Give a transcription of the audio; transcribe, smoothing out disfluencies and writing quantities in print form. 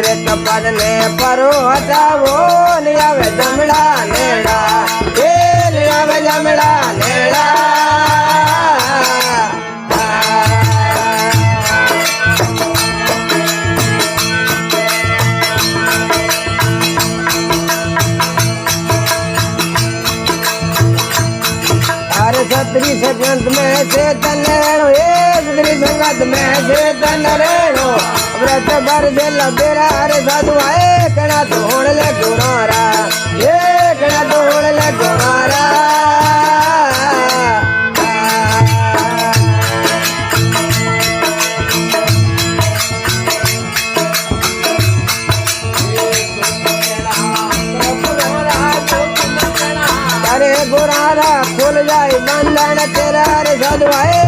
रे कपाल ने परो हटावो ने आवे जमड़ा नेड़ा ए ने आवे जमड़ा नेड़ा सतरी संगत में से तन रेणो सतरी संगत में से तन रेणो व्रत भर से लबेरा रे साधु आए कणा तो होण ले गुणारा ये कणा तो होण ले गुणारा अरे गुरारा खुल जाए बंधन तेरा रे साधु आए